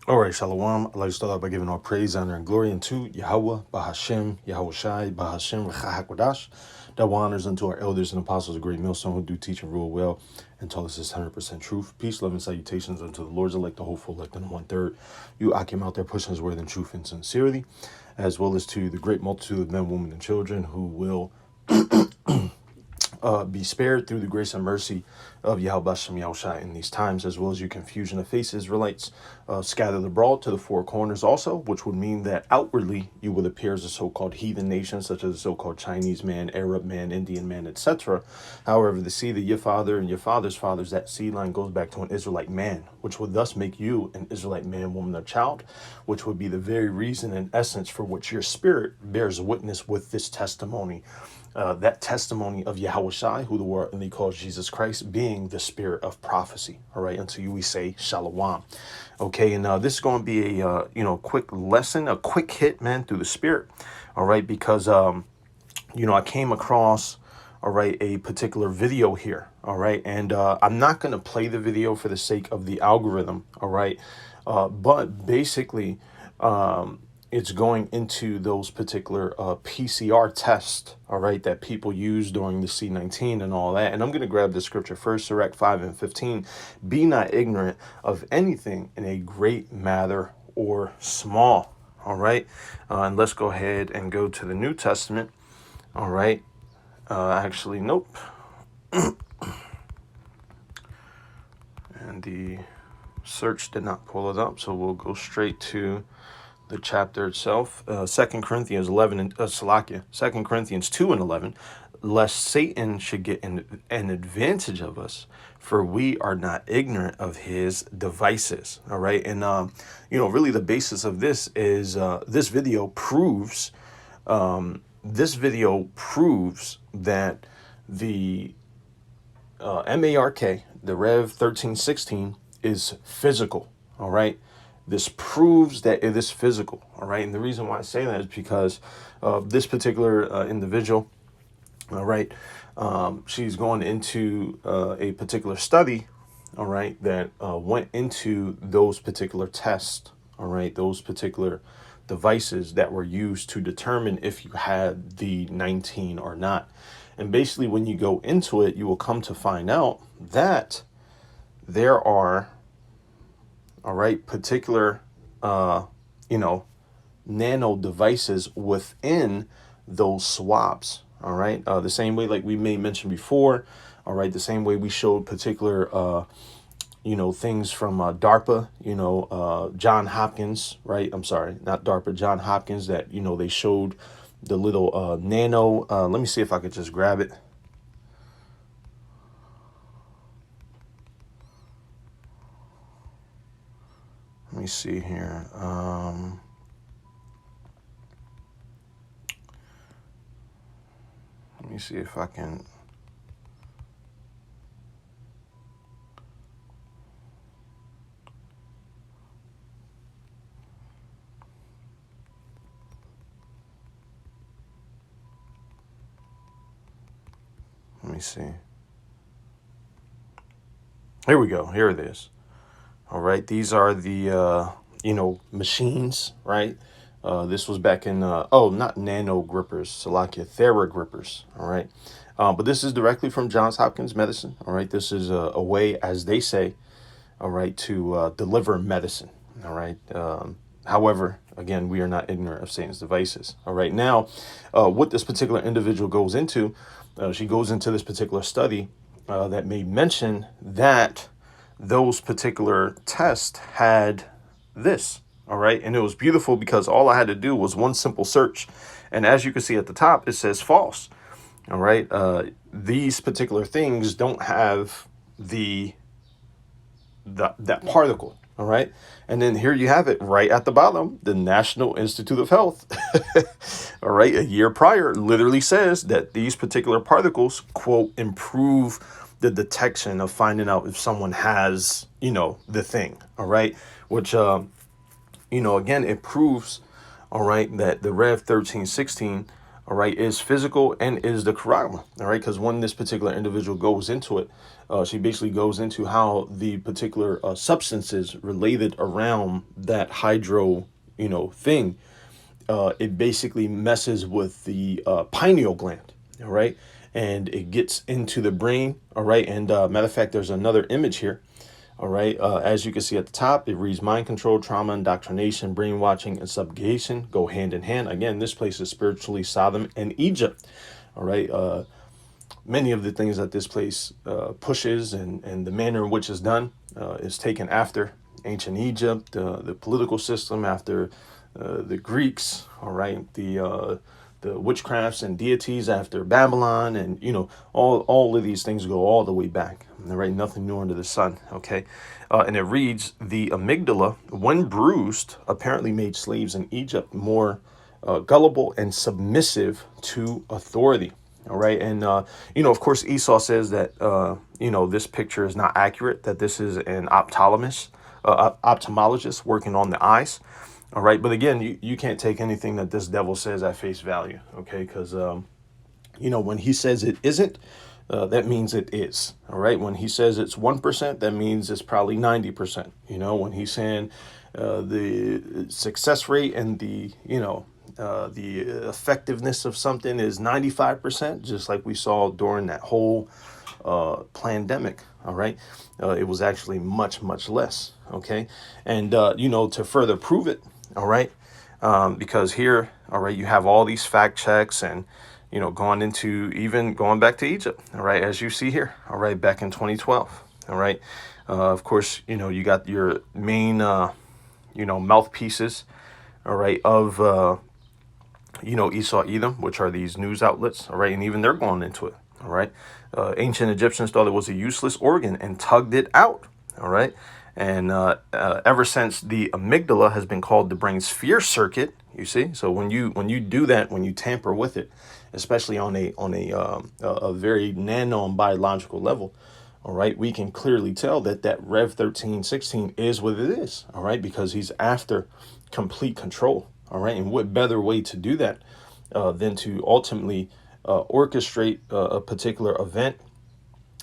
All right, Shalom. I'd like to start out by giving all praise, honor, and glory unto Yahweh, Bahashem, Yahweh Shai, Bahashem, Rechahakodash. Double honors unto our elders and apostles of Great Millstone who do teach and rule well and tell us this 100% truth. Peace, love, and salutations unto the Lord's elect, the hopeful, elect, and 1/3. You Akim out there pushing his word in truth and sincerity, as well as to the great multitude of men, women, and children who will be spared through the grace and mercy of Yahweh Bashem Yahushai in these times, as well as your confusion of face Israelites scattered abroad to the four corners also, which would mean that outwardly you would appear as a so-called heathen nation, such as the so-called Chinese man, Arab man, Indian man, etc. However, the seed of your father and your father's fathers, that seed line goes back to an Israelite man, which would thus make you an Israelite man, woman, or child, which would be the very reason and essence for which your spirit bears witness with this testimony. That testimony of Yahweh Shai, who the world only calls Jesus Christ, being the spirit of prophecy. All right, unto you we say Shalom. Okay, and this is going to be a quick lesson, a quick hit, man, through the spirit. All right, because I came across a particular video here. All right, and I'm not going to play the video for the sake of the algorithm. All right, but basically. It's going into those particular PCR tests, all right, that people use during the C19 and all that. And I'm going to grab the scripture first, Sirach 5:15. Be not ignorant of anything in a great matter or small, all right. And let's go ahead and go to the New Testament, all right. Actually, nope. And the search did not pull it up, so we'll go straight to the chapter itself, 2 Corinthians 11 and 2 Corinthians 2 and 11, lest Satan should get an advantage of us, for we are not ignorant of his devices. All right, and really the basis of this is this video proves that the MARK, the Rev 1316, is physical. All right. This proves that it is physical. All right. And the reason why I say that is because this particular individual, all right, she's going into a particular study, all right, that went into those particular tests, all right, those particular devices that were used to determine if you had the 19 or not. And basically, when you go into it, you will come to find out that there are, all right, particular, nano devices within those swabs. All right. The same way, like we may mention before, all right, the same way we showed particular, things from DARPA, John Hopkins, right? I'm sorry, not DARPA, John Hopkins, that, they showed the little nano. Let me see if I could just grab it. Let me see here. Let me see if I can. Let me see. Here we go. Here it is. All right. These are the, machines, right? This was back in, not nano grippers, Salakia, Thera grippers. All right. But this is directly from Johns Hopkins Medicine. All right. This is a way, as they say, all right, to deliver medicine. All right. However, again, we are not ignorant of Satan's devices. All right. Now, what this particular individual goes into, she goes into this particular study that made mention that those particular tests had this. All right. And it was beautiful because all I had to do was one simple search. And as you can see at the top, it says false. All right. These particular things don't have that particle. All right. And then here you have it right at the bottom. The National Institute of Health, all right, a year prior literally says that these particular particles, quote, improve the detection of finding out if someone has, the thing. All right. Which, again, it proves, all right, that the Rev 1316 all right, is physical and is the charagma, all right, because when this particular individual goes into it, she basically goes into how the particular substances related around that hydro, thing, it basically messes with the pineal gland, all right, and it gets into the brain, all right, and matter of fact, there's another image here. All right. As you can see at the top, it reads mind control, trauma, indoctrination, brainwashing, and subjugation go hand in hand. Again, this place is spiritually Sodom and Egypt. All right. Many of the things that this place pushes and the manner in which it's done is taken after ancient Egypt, the political system, after the Greeks. All right. The witchcrafts and deities after Babylon, and all of these things go all the way back. All right, nothing new under the sun. Okay, and it reads, the amygdala, when bruised, apparently made slaves in Egypt more gullible and submissive to authority. All right, and of course, Esau says that this picture is not accurate. That this is an ophthalmologist working on the eyes. All right. But again, you can't take anything that this devil says at face value. OK, because, when he says it isn't, that means it is. All right. When he says it's 1%, that means it's probably 90%. When he's saying the success rate and the effectiveness of something is 95%, just like we saw during that whole pandemic. All right. It was actually much, much less. OK. And, to further prove it. All right. Because here, all right, you have all these fact checks and, going back to Egypt. All right. As you see here. All right. Back in 2012. All right. Of course, you got your main, mouthpieces. All right. Of, Esau Edom, which are these news outlets. All right. And even they're going into it. All right. Ancient Egyptians thought it was a useless organ and tugged it out. All right. And ever since, the amygdala has been called the brain's fear circuit. You see, so when you do that, when you tamper with it, especially on a very nano and biological level, all right, we can clearly tell that Rev 13:16 is what it is. All right, because he's after complete control. All right, and what better way to do that than to ultimately orchestrate a particular event.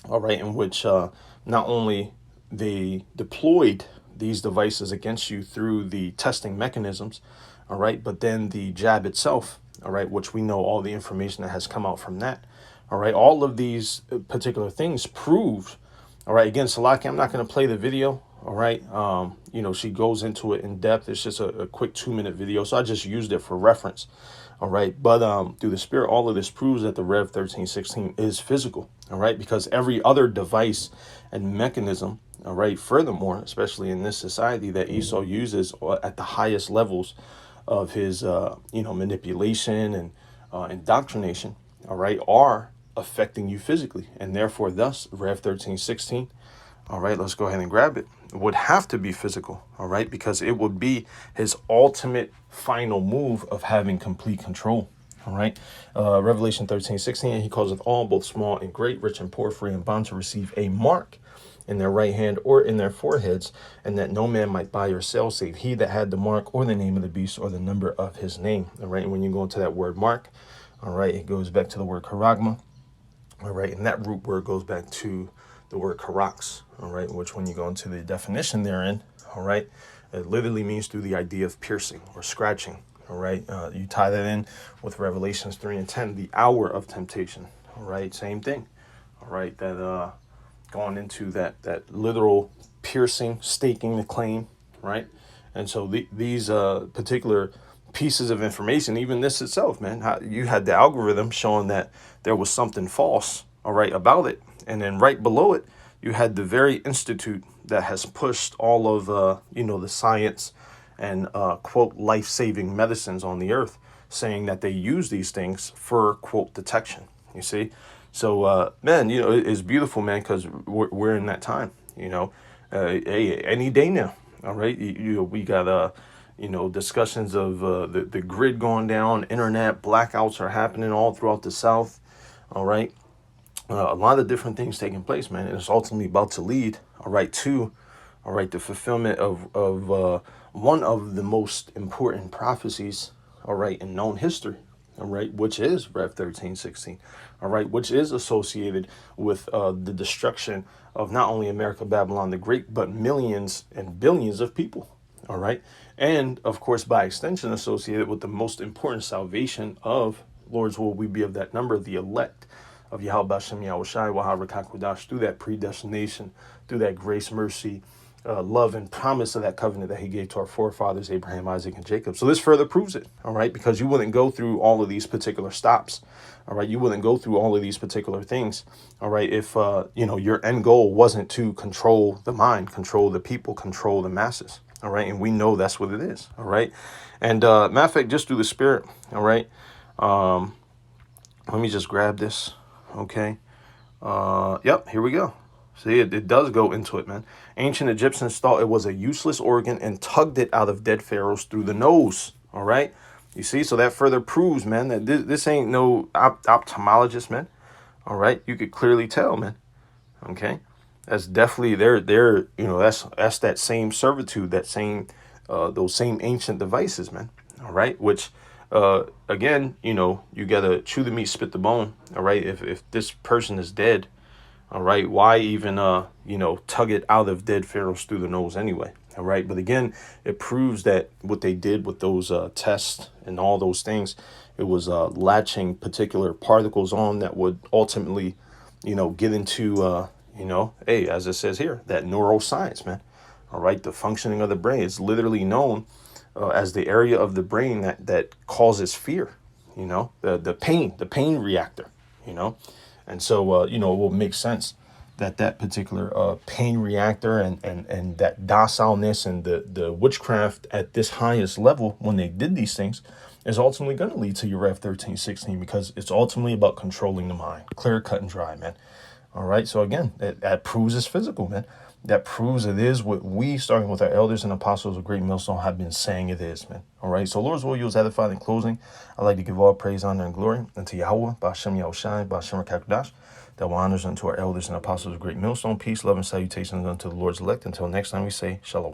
All right, in which not only they deployed these devices against you through the testing mechanisms, all right, but then the jab itself, all right, which we know all the information that has come out from that, all right, all of these particular things proved, all right, again, Salaki, I'm not going to play the video, all right, she goes into it in depth. It's just a quick 2-minute video, so I just used it for reference, all right, but through the spirit, all of this proves that the Rev 13:16 is physical, all right, because every other device and mechanism, all right, furthermore, especially in this society that Esau uses at the highest levels of his, manipulation and indoctrination, all right, are affecting you physically. And therefore, thus, Rev 13:16, all right, let's go ahead and grab it, would have to be physical, all right, because it would be his ultimate final move of having complete control. All right. Revelation 13:16, he causeth all, both small and great, rich and poor, free and bond, to receive a mark in their right hand or in their foreheads, and that no man might buy or sell save he that had the mark or the name of the beast or the number of his name. All right. And when you go into that word mark, all right, it goes back to the word charagma. All right. And that root word goes back to the word charax. All right. Which, when you go into the definition therein, all right, it literally means through the idea of piercing or scratching. All right. You tie that in with Revelations 3:10, the hour of temptation. All right. Same thing. All right. That going into that literal piercing, staking the claim. Right. And so these particular pieces of information, even this itself, man, how you had the algorithm showing that there was something false, all right, about it. And then right below it, you had the very institute that has pushed all of, the science and, quote, life-saving medicines on the earth, saying that they use these things for, quote, detection, you see? So, man, it's beautiful, man, because we're in that time, any day now, all right? We got, discussions of the grid going down, internet blackouts are happening all throughout the South, all right? A lot of different things taking place, man, and it's ultimately about to lead, all right, to, all right, the fulfillment of one of the most important prophecies, all right, in known history, all right, which is Rev 13:16, all right, which is associated with the destruction of not only America, Babylon the Great, but millions and billions of people, all right, and of course, by extension, associated with the most important salvation of Lord's will we be of that number, the elect of Yahweh Shem Yahushai Wahar Rakakwadash, through that predestination, through that grace, mercy, love, and promise of that covenant that he gave to our forefathers, Abraham, Isaac, and Jacob. So this further proves it, all right, because you wouldn't go through all of these particular stops, all right, you wouldn't go through all of these particular things, all right, if, your end goal wasn't to control the mind, control the people, control the masses, all right, and we know that's what it is, all right, and matter of fact, just through the Spirit, all right, let me just grab this. Okay. Yep, here we go. See, it does go into it, man. Ancient Egyptians thought it was a useless organ and tugged it out of dead pharaohs through the nose. All right. You see, so that further proves, man, that this ain't no ophthalmologist, man. All right. You could clearly tell, man. Okay. That's definitely that's that same servitude, that same those same ancient devices, man. All right. Which again, you gotta chew the meat, spit the bone. All right. If this person is dead, all right, why even tug it out of dead pharaohs through the nose anyway? All right. But again, it proves that what they did with those tests and all those things, it was latching particular particles on that would ultimately, get into hey, as it says here, that neuroscience, man. All right. The functioning of the brain is literally known as the area of the brain that causes fear, the pain reactor, and so it will make sense that particular pain reactor and that docileness and the witchcraft at this highest level when they did these things is ultimately going to lead to your Rev 13:16, because it's ultimately about controlling the mind, clear, cut, and dry, man. All right. So again, that proves it's physical, man. That proves it is what we, starting with our elders and apostles of Great Millstone, have been saying it is, man. All right. So Lord's will, you was edified in closing. I'd like to give all praise, honor, and glory unto Yahweh, Ba'ashem Yahushai, Ba'ashem Rakakdash, that will honors unto our elders and apostles of Great Millstone. Peace, love, and salutations unto the Lord's elect. Until next time, we say shalom.